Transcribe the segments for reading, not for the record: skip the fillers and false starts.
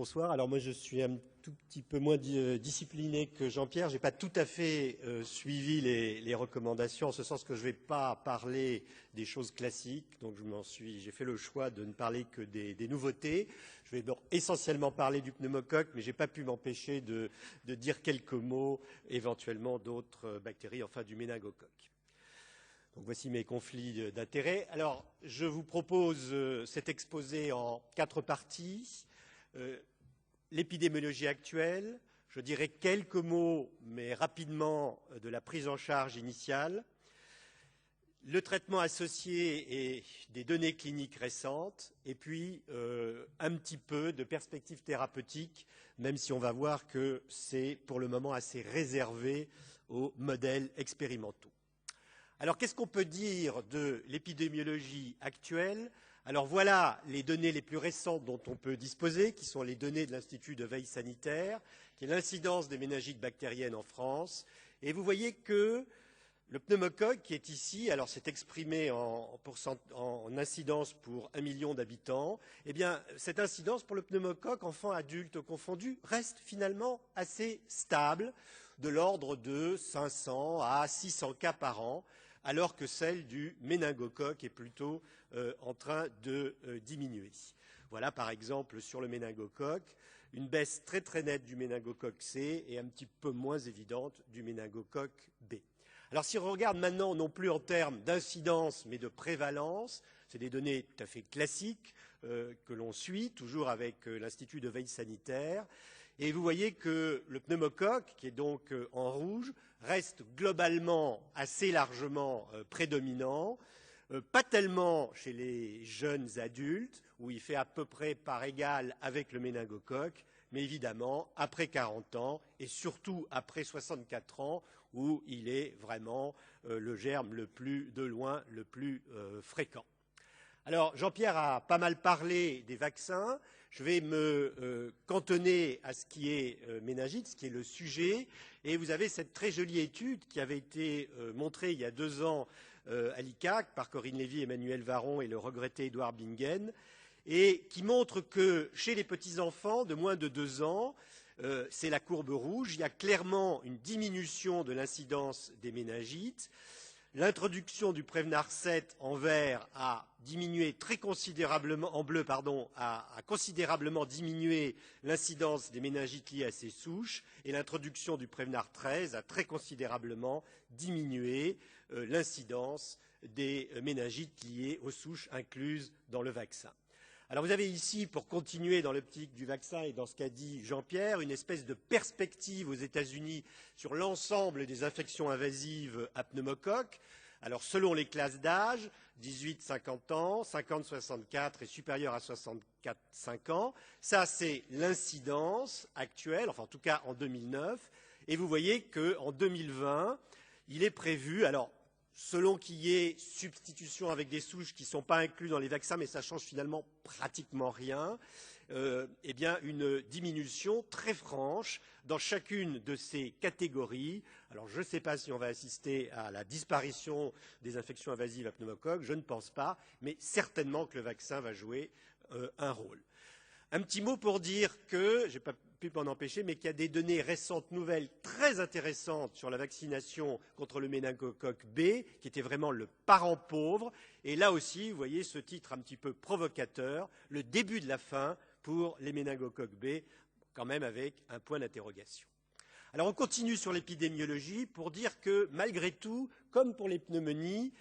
bonsoir. Alors moi je suis un tout petit peu moins discipliné que Jean-Pierre. Je n'ai pas tout à fait suivi les recommandations, en ce sens que je ne vais pas parler des choses classiques. Donc j'ai fait le choix de ne parler que des nouveautés. Je vais donc essentiellement parler du pneumocoque, mais je n'ai pas pu m'empêcher de dire quelques mots éventuellement d'autres bactéries, enfin du méningocoque. Donc voici mes conflits d'intérêts. Alors, je vous propose cet exposé en 4 parties. L'épidémiologie actuelle, je dirais quelques mots, mais rapidement, de la prise en charge initiale, le traitement associé et des données cliniques récentes, et puis un petit peu de perspectives thérapeutiques, même si on va voir que c'est pour le moment assez réservé aux modèles expérimentaux. Alors, qu'est-ce qu'on peut dire de l'épidémiologie actuelle? Alors, voilà les données les plus récentes dont on peut disposer, qui sont les données de l'Institut de veille sanitaire, qui est l'incidence des méningites bactériennes en France. Et vous voyez que le pneumocoque qui est ici, alors c'est exprimé en incidence pour 1 million d'habitants, eh bien, cette incidence pour le pneumocoque, enfants, adultes confondus, reste finalement assez stable, de l'ordre de 500 à 600 cas par an, alors que celle du méningocoque est plutôt en train de diminuer. Voilà par exemple sur le méningocoque, une baisse très très nette du méningocoque C et un petit peu moins évidente du méningocoque B. Alors si on regarde maintenant non plus en termes d'incidence mais de prévalence, c'est des données tout à fait classiques que l'on suit, toujours avec l'Institut de veille sanitaire. Et vous voyez que le pneumocoque, qui est donc en rouge, reste globalement assez largement prédominant, pas tellement chez les jeunes adultes, où il fait à peu près par égal avec le méningocoque, mais évidemment après 40 ans et surtout après 64 ans, où il est vraiment le germe le plus, de loin, le plus fréquent. Alors, Jean-Pierre a pas mal parlé des vaccins. Je vais me cantonner à ce qui est méningite, ce qui est le sujet. Et vous avez cette très jolie étude qui avait été montrée il y a 2 ans à l'ICAC par Corinne Lévy, Emmanuel Varron et le regretté Édouard Bingen, et qui montre que chez les petits-enfants de moins de 2 ans, c'est la courbe rouge, il y a clairement une diminution de l'incidence des méningites. L'introduction du Prevnar 7 en vert a diminué très considérablement, en bleu, pardon, a considérablement diminué l'incidence des méningites liées à ces souches, et l'introduction du Prevnar 13 a très considérablement diminué l'incidence des méningites liées aux souches incluses dans le vaccin. Alors vous avez ici, pour continuer dans l'optique du vaccin et dans ce qu'a dit Jean-Pierre, une espèce de perspective aux États-Unis sur l'ensemble des infections invasives à pneumocoque. Alors selon les classes d'âge, 18-50 ans, 50-64 et supérieur à 64-5 ans, ça c'est l'incidence actuelle, enfin en tout cas en 2009, et vous voyez qu'en 2020, il est prévu, alors selon qu'il y ait substitution avec des souches qui ne sont pas incluses dans les vaccins, mais ça change finalement pratiquement rien, eh bien une diminution très franche dans chacune de ces catégories. Alors je ne sais pas si on va assister à la disparition des infections invasives à pneumocoque, je ne pense pas, mais certainement que le vaccin va jouer un rôle. Un petit mot pour dire que, je n'ai pas pu m'en empêcher, mais qu'il y a des données récentes nouvelles très intéressantes sur la vaccination contre le méningocoque B, qui était vraiment le parent pauvre. Et là aussi, vous voyez ce titre un petit peu provocateur, le début de la fin pour les méningocoques B, quand même avec un point d'interrogation. Alors on continue sur l'épidémiologie pour dire que malgré tout, comme pour les pneumonies,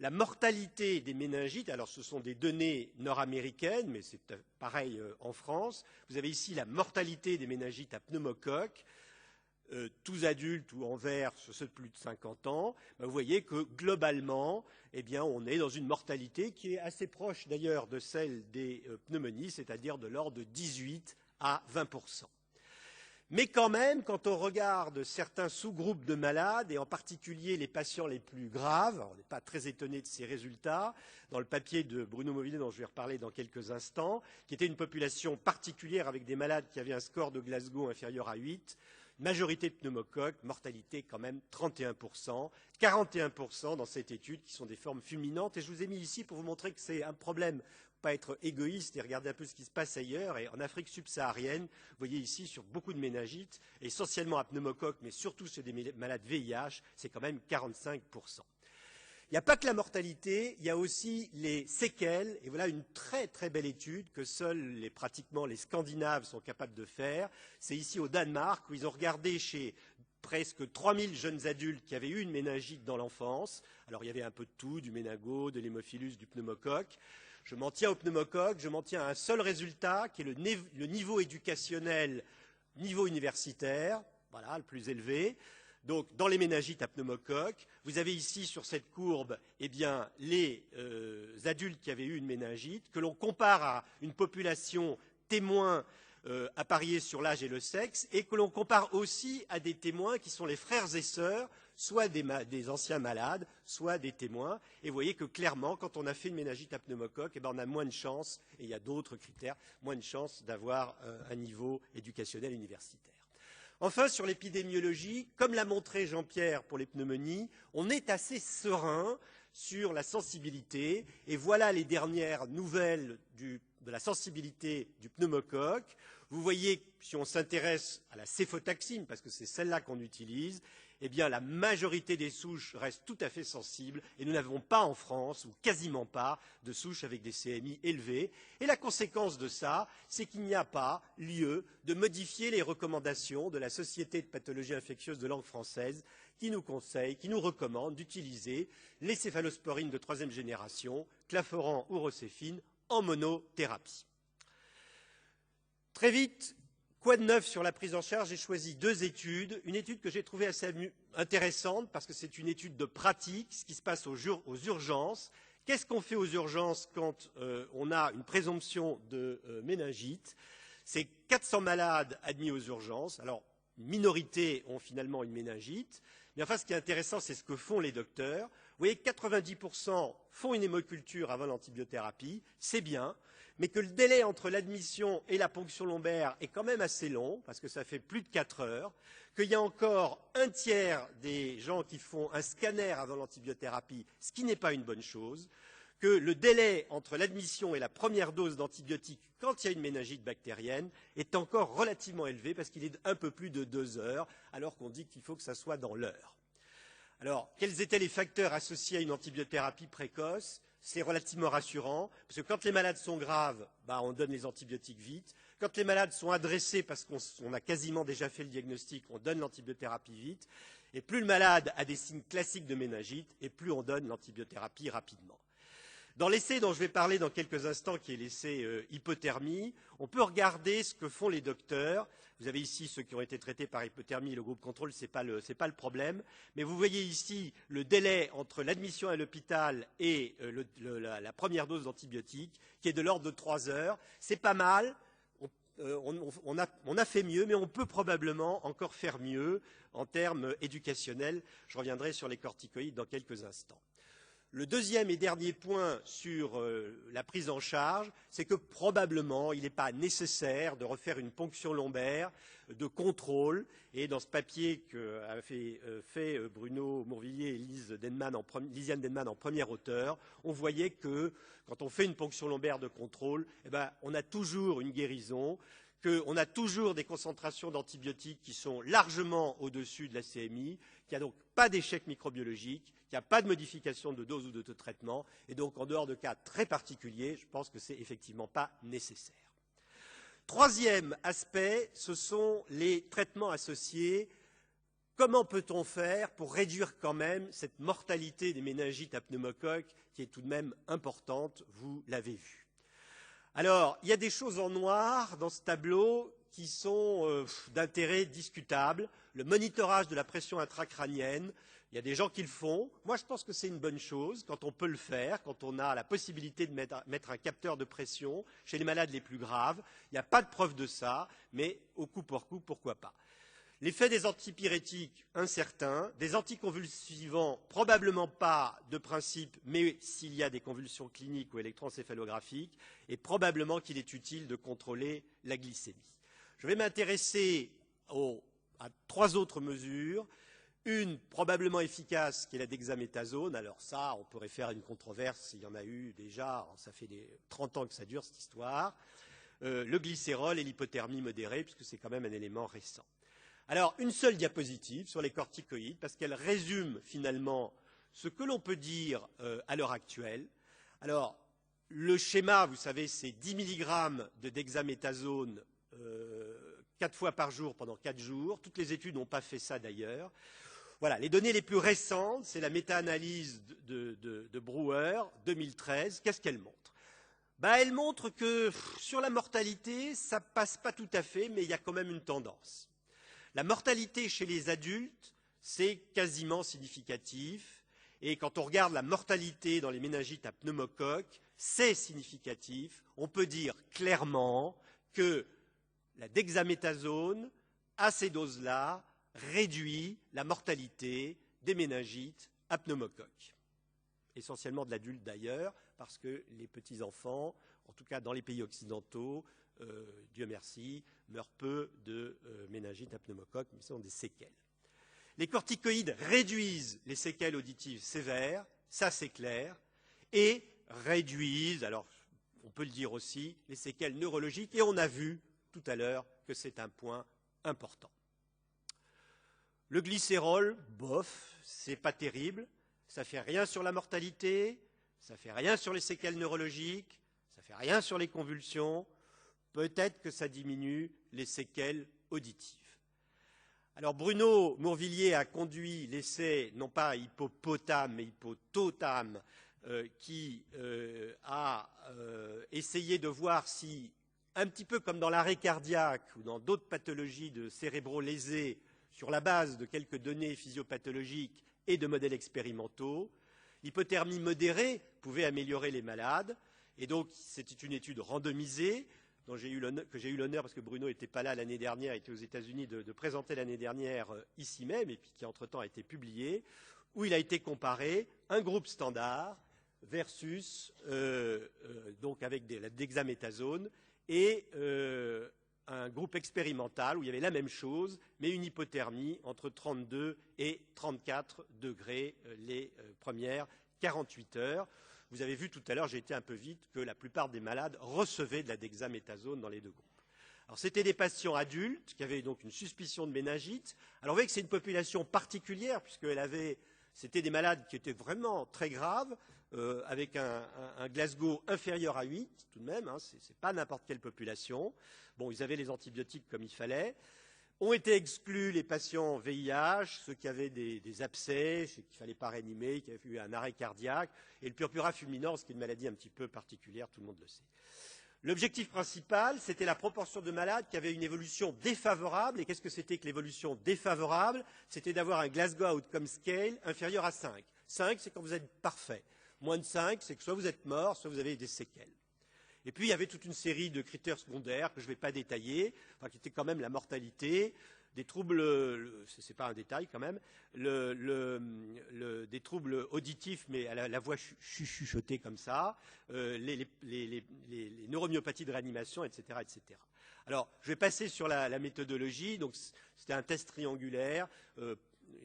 la mortalité des méningites, alors ce sont des données nord-américaines, mais c'est pareil en France. Vous avez ici la mortalité des méningites à pneumocoque, tous adultes ou en vert, ceux de plus de 50 ans. Vous voyez que globalement, eh bien, on est dans une mortalité qui est assez proche d'ailleurs de celle des pneumonies, c'est-à-dire de l'ordre de 18 à 20%. Mais quand même, quand on regarde certains sous-groupes de malades, et en particulier les patients les plus graves, on n'est pas très étonné de ces résultats, dans le papier de Bruno Movillet, dont je vais reparler dans quelques instants, qui était une population particulière avec des malades qui avaient un score de Glasgow inférieur à 8, majorité de pneumocoque, mortalité quand même 31%, 41% dans cette étude qui sont des formes fulminantes. Et je vous ai mis ici pour vous montrer que c'est un problème pas être égoïste et regarder un peu ce qui se passe ailleurs. Et en Afrique subsaharienne, vous voyez ici sur beaucoup de méningites, essentiellement à pneumocoque, mais surtout chez des malades VIH, c'est quand même 45%. Il n'y a pas que la mortalité, il y a aussi les séquelles. Et voilà une très très belle étude que seuls pratiquement les Scandinaves sont capables de faire. C'est ici au Danemark où ils ont regardé chez presque 3000 jeunes adultes qui avaient eu une méningite dans l'enfance. Alors il y avait un peu de tout, du méningo, de l'hémophilus, du pneumocoque. Je m'en tiens au pneumocoque, je m'en tiens à un seul résultat qui est le niveau éducationnel, niveau universitaire, voilà, le plus élevé. Donc, dans les méningites à pneumocoque, vous avez ici sur cette courbe eh bien, les adultes qui avaient eu une méningite, que l'on compare à une population témoin appariée sur l'âge et le sexe, et que l'on compare aussi à des témoins qui sont les frères et sœurs, soit des anciens malades, soit des témoins. Et vous voyez que clairement, quand on a fait une méningite à pneumocoque, eh bien, on a moins de chances, et il y a d'autres critères, moins de chances d'avoir un niveau éducationnel universitaire. Enfin, sur l'épidémiologie, comme l'a montré Jean-Pierre pour les pneumonies, on est assez serein sur la sensibilité. Et voilà les dernières nouvelles de la sensibilité du pneumocoque. Vous voyez, si on s'intéresse à la céfotaxime, parce que c'est celle-là qu'on utilise, eh bien, la majorité des souches restent tout à fait sensibles et nous n'avons pas en France, ou quasiment pas, de souches avec des CMI élevés. Et la conséquence de ça, c'est qu'il n'y a pas lieu de modifier les recommandations de la Société de pathologie infectieuse de langue française qui nous conseille, qui nous recommande d'utiliser les céphalosporines de troisième génération, claforan ou rocéphine, en monothérapie. Très vite, quoi de neuf sur la prise en charge? J'ai choisi deux études. Une étude que j'ai trouvée assez intéressante parce que c'est une étude de pratique, ce qui se passe aux urgences. Qu'est-ce qu'on fait aux urgences quand on a une présomption de méningite? C'est 400 malades admis aux urgences. Alors, une minorité ont finalement une méningite. Mais enfin, ce qui est intéressant, c'est ce que font les docteurs. Vous voyez, 90% font une hémoculture avant l'antibiothérapie. C'est bien. Mais que le délai entre l'admission et la ponction lombaire est quand même assez long, parce que ça fait plus de 4 heures, qu'il y a encore un tiers des gens qui font un scanner avant l'antibiothérapie, ce qui n'est pas une bonne chose, que le délai entre l'admission et la première dose d'antibiotiques, quand il y a une méningite bactérienne, est encore relativement élevé, parce qu'il est un peu plus de 2 heures, alors qu'on dit qu'il faut que ça soit dans l'heure. Alors, quels étaient les facteurs associés à une antibiothérapie précoce? C'est relativement rassurant, parce que quand les malades sont graves, on donne les antibiotiques vite. Quand les malades sont adressés parce qu'on a quasiment déjà fait le diagnostic, on donne l'antibiothérapie vite. Et plus le malade a des signes classiques de méningite, et plus on donne l'antibiothérapie rapidement. Dans l'essai dont je vais parler dans quelques instants, qui est l'essai hypothermie, on peut regarder ce que font les docteurs. Vous avez ici ceux qui ont été traités par hypothermie, le groupe contrôle, ce n'est pas le problème. Mais vous voyez ici le délai entre l'admission à l'hôpital et la première dose d'antibiotiques, qui est de l'ordre de 3 heures. C'est pas mal. On a fait mieux, mais on peut probablement encore faire mieux en termes éducationnels. Je reviendrai sur les corticoïdes dans quelques instants. Le deuxième et dernier point sur la prise en charge, c'est que probablement il n'est pas nécessaire de refaire une ponction lombaire de contrôle. Et dans ce papier qu'a fait Bruno Mourvillier et Lisiane Denman en premier auteur, on voyait que quand on fait une ponction lombaire de contrôle, on a toujours une guérison, qu'on a toujours des concentrations d'antibiotiques qui sont largement au-dessus de la CMI, qu'il n'y a donc pas d'échec microbiologique, qu'il n'y a pas de modification de dose ou de traitement, et donc en dehors de cas très particuliers, je pense que ce n'est effectivement pas nécessaire. Troisième aspect, ce sont les traitements associés. Comment peut-on faire pour réduire quand même cette mortalité des méningites à pneumocoque qui est tout de même importante, vous l'avez vu. Alors, il y a des choses en noir dans ce tableau qui sont d'intérêt discutable. Le monitorage de la pression intracrânienne, il y a des gens qui le font. Moi, je pense que c'est une bonne chose quand on peut le faire, quand on a la possibilité de mettre un capteur de pression chez les malades les plus graves. Il n'y a pas de preuve de ça, mais au coup pour coup, pourquoi pas. L'effet des antipyrétiques, incertain. Des anticonvulsivants, probablement pas de principe, mais s'il y a des convulsions cliniques ou électroencéphalographiques, et probablement qu'il est utile de contrôler la glycémie. Je vais m'intéresser à 3 autres mesures. Une probablement efficace, qui est la dexaméthasone. Alors ça, on pourrait faire une controverse, il y en a eu déjà, ça fait 30 ans que ça dure cette histoire. Le glycérol et l'hypothermie modérée, puisque c'est quand même un élément récent. Alors, une seule diapositive sur les corticoïdes, parce qu'elle résume finalement ce que l'on peut dire à l'heure actuelle. Alors, le schéma, vous savez, c'est 10 mg de dexaméthasone 4 fois par jour pendant 4 jours. Toutes les études n'ont pas fait ça d'ailleurs. Voilà, les données les plus récentes, c'est la méta-analyse de Brewer, 2013. Qu'est-ce qu'elle montre? Elle montre que sur la mortalité, ça ne passe pas tout à fait, mais il y a quand même une tendance. La mortalité chez les adultes, c'est quasiment significatif. Et quand on regarde la mortalité dans les méningites à pneumocoque, c'est significatif. On peut dire clairement que la dexaméthasone, à ces doses-là, réduit la mortalité des méningites à pneumocoque. Essentiellement de l'adulte d'ailleurs, parce que les petits-enfants, en tout cas dans les pays occidentaux, Dieu merci, meurent peu de méningites à pneumocoque, mais ce sont des séquelles. Les corticoïdes réduisent les séquelles auditives sévères, ça c'est clair, et réduisent, alors on peut le dire aussi, les séquelles neurologiques, et on a vu tout à l'heure que c'est un point important. Le glycérol, bof, c'est pas terrible, ça fait rien sur la mortalité, ça fait rien sur les séquelles neurologiques, ça fait rien sur les convulsions, peut-être que ça diminue les séquelles auditives. Alors Bruno Mourvillier a conduit l'essai, non pas Hippopotame, mais Hippototame, qui a essayé de voir si, un petit peu comme dans l'arrêt cardiaque ou dans d'autres pathologies de cérébraux lésés, sur la base de quelques données physiopathologiques et de modèles expérimentaux, l'hypothermie modérée pouvait améliorer les malades. Et donc, c'était une étude randomisée que j'ai eu l'honneur, parce que Bruno n'était pas là l'année dernière, était aux États-Unis, de présenter l'année dernière ici même, et puis qui entre-temps a été publiée, où il a été comparé un groupe standard versus, donc avec la dexaméthasone, et un groupe expérimental où il y avait la même chose, mais une hypothermie entre 32 et 34 degrés les premières 48 heures. Vous avez vu tout à l'heure, j'ai été un peu vite, que la plupart des malades recevaient de la dexaméthasone dans les deux groupes. Alors c'était des patients adultes qui avaient donc une suspicion de méningite. Alors vous voyez que c'est une population particulière, c'était des malades qui étaient vraiment très graves, avec un Glasgow inférieur à 8, tout de même, hein, c'est pas n'importe quelle population. Bon, ils avaient les antibiotiques comme il fallait. Ont été exclus les patients VIH, ceux qui avaient des abcès, qu'il ne fallait pas réanimer, qui avaient eu un arrêt cardiaque, et le purpura fulminans, qui est une maladie un petit peu particulière, tout le monde le sait. L'objectif principal, c'était la proportion de malades qui avaient une évolution défavorable. Et qu'est-ce que c'était que l'évolution défavorable? C'était d'avoir un Glasgow Outcome Scale inférieur à 5. 5, c'est quand vous êtes parfait. Moins de 5, c'est que soit vous êtes mort, soit vous avez des séquelles. Et puis, il y avait toute une série de critères secondaires que je ne vais pas détailler, enfin, qui étaient quand même la mortalité, des troubles, ce n'est pas un détail quand même, des troubles auditifs, mais à la voix chuchotée comme ça, les neuromyopathies de réanimation, etc., etc. Alors, je vais passer sur la méthodologie. Donc, c'était un test triangulaire.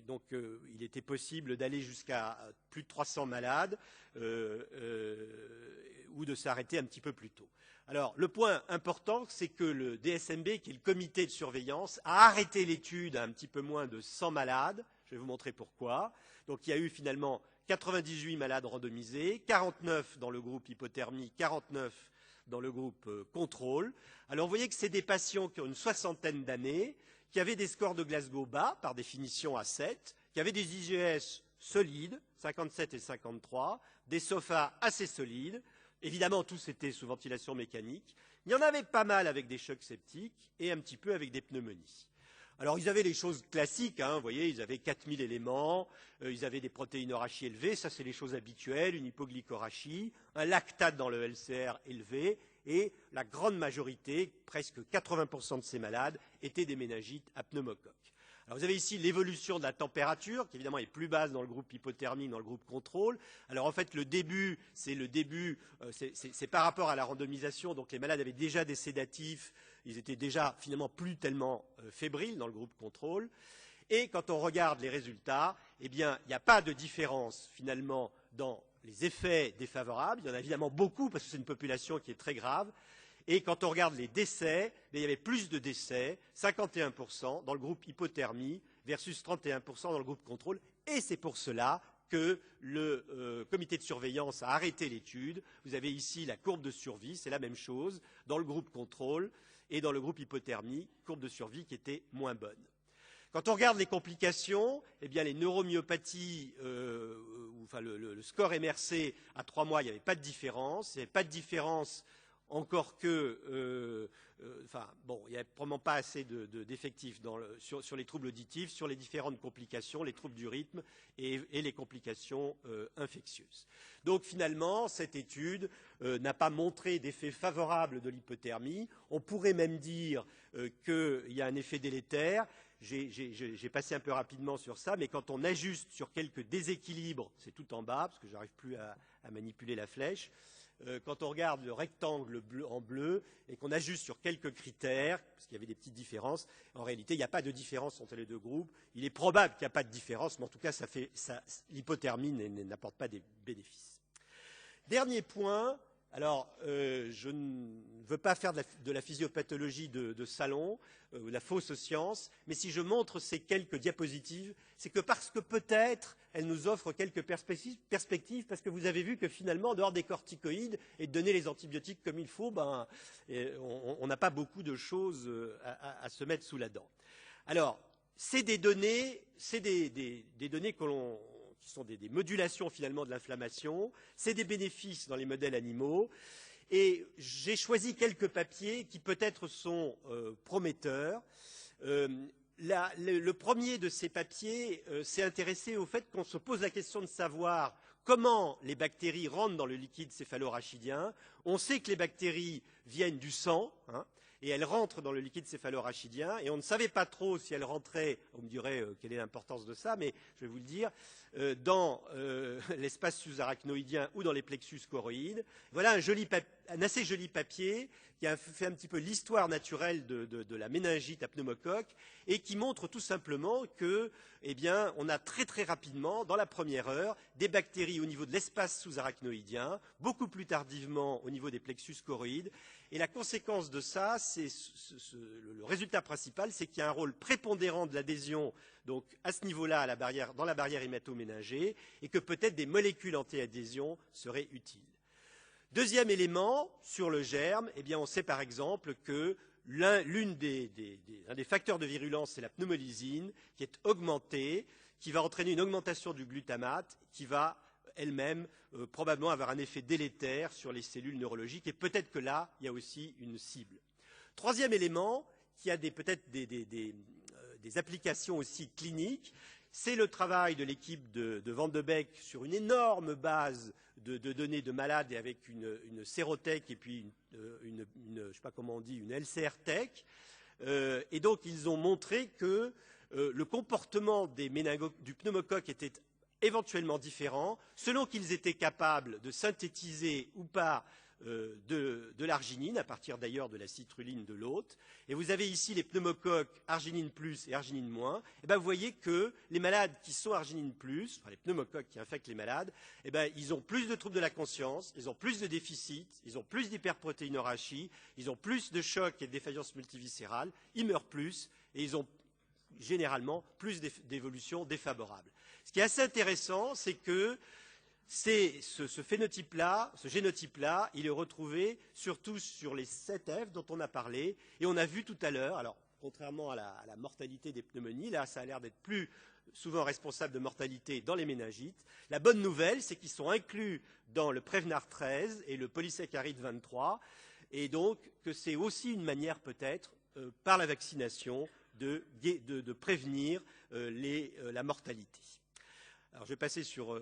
Donc, il était possible d'aller jusqu'à plus de 300 malades ou de s'arrêter un petit peu plus tôt. Alors, le point important, c'est que le DSMB, qui est le comité de surveillance, a arrêté l'étude à un petit peu moins de 100 malades. Je vais vous montrer pourquoi. Donc, il y a eu finalement 98 malades randomisés, 49 dans le groupe hypothermie, 49 dans le groupe contrôle. Alors, vous voyez que c'est des patients qui ont une soixantaine d'années, qui avaient des scores de Glasgow bas, par définition à 7, qui avaient des IGS solides, 57 et 53, des SOFA assez solides. Évidemment, tous étaient sous ventilation mécanique. Il y en avait pas mal avec des chocs septiques et un petit peu avec des pneumonies. Alors, ils avaient les choses classiques, hein, vous voyez, ils avaient 4000 éléments, ils avaient des protéinorachie élevées, ça c'est les choses habituelles, une hypoglycorachie, un lactate dans le LCR élevé, et la grande majorité, presque 80% de ces malades, étaient des méningites à pneumocoque. Alors vous avez ici l'évolution de la température, qui évidemment est plus basse dans le groupe hypothermie, dans le groupe contrôle. Alors en fait, le début, c'est par rapport à la randomisation, donc les malades avaient déjà des sédatifs, ils étaient déjà finalement plus tellement fébriles dans le groupe contrôle. Et quand on regarde les résultats, eh bien, il n'y a pas de différence finalement dans les effets défavorables. Il y en a évidemment beaucoup parce que c'est une population qui est très grave. Et quand on regarde les décès, il y avait plus de décès, 51% dans le groupe hypothermie versus 31% dans le groupe contrôle. Et c'est pour cela que le comité de surveillance a arrêté l'étude. Vous avez ici la courbe de survie, c'est la même chose dans le groupe contrôle et dans le groupe hypothermie, courbe de survie qui était moins bonne. Quand on regarde les complications, eh bien les neuromyopathies, enfin le score MRC à 3 mois, il n'y avait pas de différence. Il n'y avait pas de différence encore que, enfin bon, il n'y avait probablement pas assez d'effectifs sur les troubles auditifs, sur les différentes complications, les troubles du rythme et les complications infectieuses. Donc finalement, cette étude n'a pas montré d'effet favorable de l'hypothermie. On pourrait même dire qu'il y a un effet délétère. J'ai passé un peu rapidement sur ça, mais quand on ajuste sur quelques déséquilibres, c'est tout en bas, parce que je n'arrive plus à manipuler la flèche, quand on regarde le rectangle bleu, en bleu et qu'on ajuste sur quelques critères, parce qu'il y avait des petites différences, en réalité, il n'y a pas de différence entre les deux groupes. Il est probable qu'il n'y a pas de différence, mais en tout cas, l'hypothermie n'apporte pas des bénéfices. Dernier point. Alors, je ne veux pas faire de la physiopathologie de salon, ou de la fausse science, mais si je montre ces quelques diapositives, c'est que parce que peut-être elles nous offrent quelques perspectives, parce que vous avez vu que finalement, en dehors des corticoïdes et de donner les antibiotiques comme il faut, ben, on n'a pas beaucoup de choses à se mettre sous la dent. Alors, c'est des données, des données qui sont des modulations finalement de l'inflammation, c'est des bénéfices dans les modèles animaux, et j'ai choisi quelques papiers qui peut-être sont prometteurs. Le premier de ces papiers s'est intéressé au fait qu'on se pose la question de savoir comment les bactéries rentrent dans le liquide céphalorachidien. On sait que les bactéries viennent du sang, hein, et elles rentrent dans le liquide céphalorachidien, et on ne savait pas trop si elles rentraient, on me dirait quelle est l'importance de ça, mais je vais vous le dire, dans l'espace sous-arachnoïdien ou dans les plexus choroïdes. Voilà un assez joli papier qui a fait un petit peu l'histoire naturelle de la méningite à pneumocoque et qui montre tout simplement que, eh bien, on a très très rapidement, dans la première heure, des bactéries au niveau de l'espace sous-arachnoïdien, beaucoup plus tardivement au niveau des plexus choroïdes. Et la conséquence de ça, c'est le résultat principal, c'est qu'il y a un rôle prépondérant de l'adhésion, donc à ce niveau-là, dans la barrière hémato-méningée, et que peut-être des molécules anti-adhésion seraient utiles. Deuxième élément, sur le germe, eh bien, on sait par exemple que un des facteurs de virulence, c'est la pneumolysine, qui est augmentée, qui va entraîner une augmentation du glutamate, qui va elle-même probablement avoir un effet délétère sur les cellules neurologiques. Et peut-être que là, il y a aussi une cible. Troisième élément, qui a peut-être des applications aussi cliniques, c'est le travail de l'équipe de Van de Beek sur une énorme base de données de malades et avec une sérothèque et puis je sais pas comment on dit, une LCR-tech. Et donc, ils ont montré que le comportement du pneumocoque était éventuellement différents, selon qu'ils étaient capables de synthétiser ou pas de l'arginine, à partir d'ailleurs de la citruline de l'hôte. Et vous avez ici les pneumocoques arginine plus et arginine moins. Et bien vous voyez que les malades qui sont arginine plus, enfin les pneumocoques qui infectent les malades, eh bien, ils ont plus de troubles de la conscience, ils ont plus de déficits, ils ont plus d'hyperprotéinorachie, ils ont plus de chocs et de défaillances multiviscérales, ils meurent plus et ils ont généralement plus d'évolutions défavorables. Ce qui est assez intéressant, c'est que ce phénotype-là, ce génotype-là, il est retrouvé surtout sur les 7F dont on a parlé, et on a vu tout à l'heure, alors contrairement à la mortalité des pneumonies, là ça a l'air d'être plus souvent responsable de mortalité dans les méningites. La bonne nouvelle, c'est qu'ils sont inclus dans le Prevnar 13 et le polysaccharide 23, et donc que c'est aussi une manière peut-être, par la vaccination, de prévenir la mortalité. Alors, je vais passer sur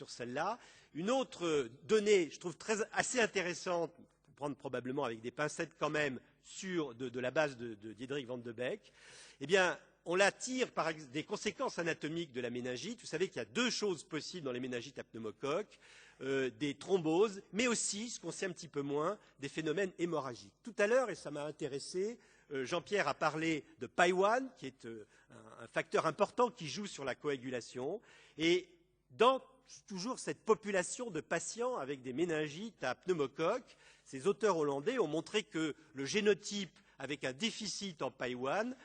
celle-là. Une autre donnée, je trouve assez intéressante, pour prendre probablement avec des pincettes quand même, de la base de Diederik Van de Beek, eh bien, on la tire par des conséquences anatomiques de la méningite. Vous savez qu'il y a deux choses possibles dans les méningites à pneumocoque, des thromboses, mais aussi, ce qu'on sait un petit peu moins, des phénomènes hémorragiques. Tout à l'heure, et ça m'a intéressé, Jean-Pierre a parlé de PAI-1, qui est un facteur important qui joue sur la coagulation. Et dans toujours cette population de patients avec des méningites à pneumocoque, ces auteurs hollandais ont montré que le génotype avec un déficit en PAI-1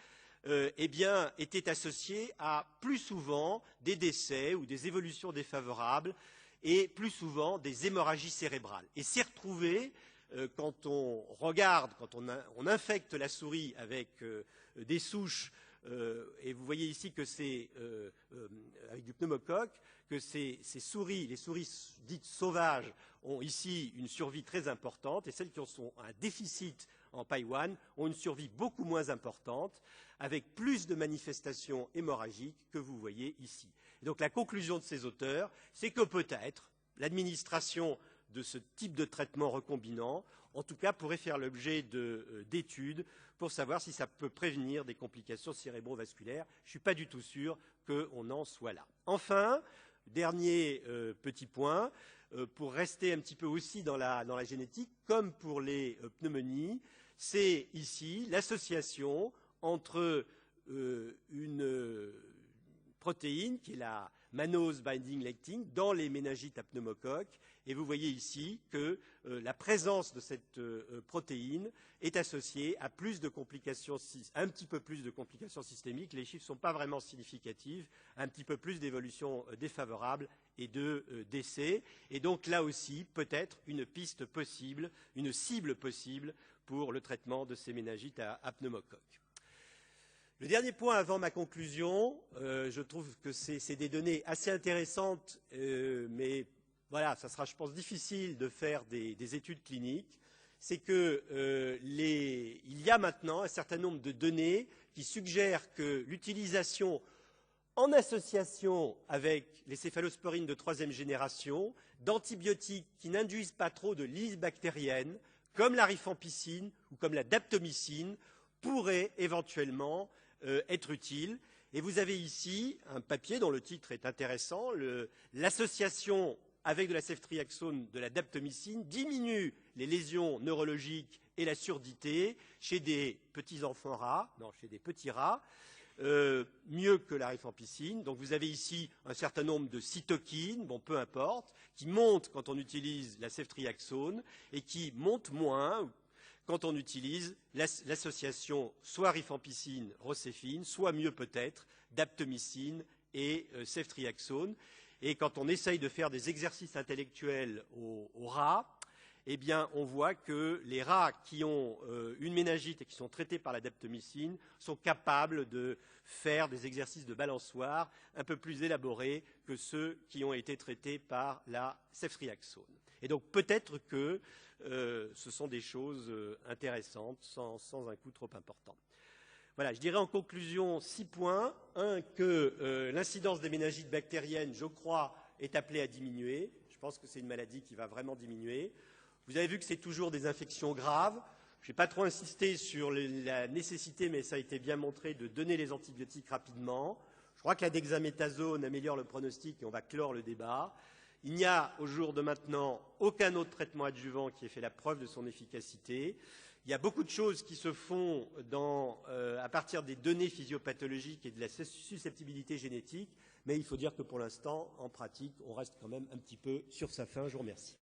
était associé à plus souvent des décès ou des évolutions défavorables et plus souvent des hémorragies cérébrales. Et c'est retrouvé quand on regarde, quand on infecte la souris avec des souches, et vous voyez ici que c'est avec du pneumocoque, que ces souris, les souris dites sauvages, ont ici une survie très importante, et celles qui ont un déficit en PAI-1 ont une survie beaucoup moins importante, avec plus de manifestations hémorragiques que vous voyez ici. Et donc la conclusion de ces auteurs, c'est que peut-être l'administration de ce type de traitement recombinant, en tout cas, pourrait faire l'objet d'études pour savoir si ça peut prévenir des complications cérébrovasculaires. Je ne suis pas du tout sûr qu'on en soit là. Enfin, dernier petit point, pour rester un petit peu aussi dans la génétique, comme pour les pneumonies, c'est ici l'association entre une protéine qui est la mannose binding lectin dans les méningites à pneumocoque. Et vous voyez ici que la présence de cette protéine est associée à plus de complications, un petit peu plus de complications systémiques. Les chiffres ne sont pas vraiment significatifs, un petit peu plus d'évolution défavorable et de décès. Et donc là aussi, peut-être une piste possible, une cible possible pour le traitement de ces méningites à pneumocoque. Le dernier point avant ma conclusion, je trouve que c'est des données assez intéressantes, mais voilà, ça sera, je pense, difficile de faire des études cliniques. C'est que il y a maintenant un certain nombre de données qui suggèrent que l'utilisation en association avec les céphalosporines de troisième génération d'antibiotiques qui n'induisent pas trop de lyse bactérienne, comme la rifampicine ou comme la daptomycine, pourrait éventuellement être utile. Et vous avez ici un papier dont le titre est intéressant. L'association avec de la ceftriaxone de la daptomycine diminue les lésions neurologiques et la surdité chez des petits enfants rats, non, chez des petits rats, mieux que la rifampicine. Donc vous avez ici un certain nombre de cytokines, bon peu importe, qui montent quand on utilise la ceftriaxone et qui montent moins quand on utilise l'association soit rifampicine, rocéfine, soit mieux peut-être daptomycine et ceftriaxone. Et quand on essaye de faire des exercices intellectuels aux rats, eh bien, on voit que les rats qui ont une méningite et qui sont traités par la daptomycine sont capables de faire des exercices de balançoire un peu plus élaborés que ceux qui ont été traités par la ceftriaxone. Et donc peut-être que ce sont des choses intéressantes sans un coût trop important. Voilà, je dirais en conclusion 6 points. Un, que l'incidence des méningites bactériennes, je crois, est appelée à diminuer. Je pense que c'est une maladie qui va vraiment diminuer. Vous avez vu que c'est toujours des infections graves. Je n'ai pas trop insisté sur la nécessité, mais ça a été bien montré, de donner les antibiotiques rapidement. Je crois que la dexaméthasone améliore le pronostic et on va clore le débat. Il n'y a, au jour de maintenant, aucun autre traitement adjuvant qui ait fait la preuve de son efficacité. Il y a beaucoup de choses qui se font à partir des données physiopathologiques et de la susceptibilité génétique, mais il faut dire que pour l'instant, en pratique, on reste quand même un petit peu sur sa faim. Je vous remercie.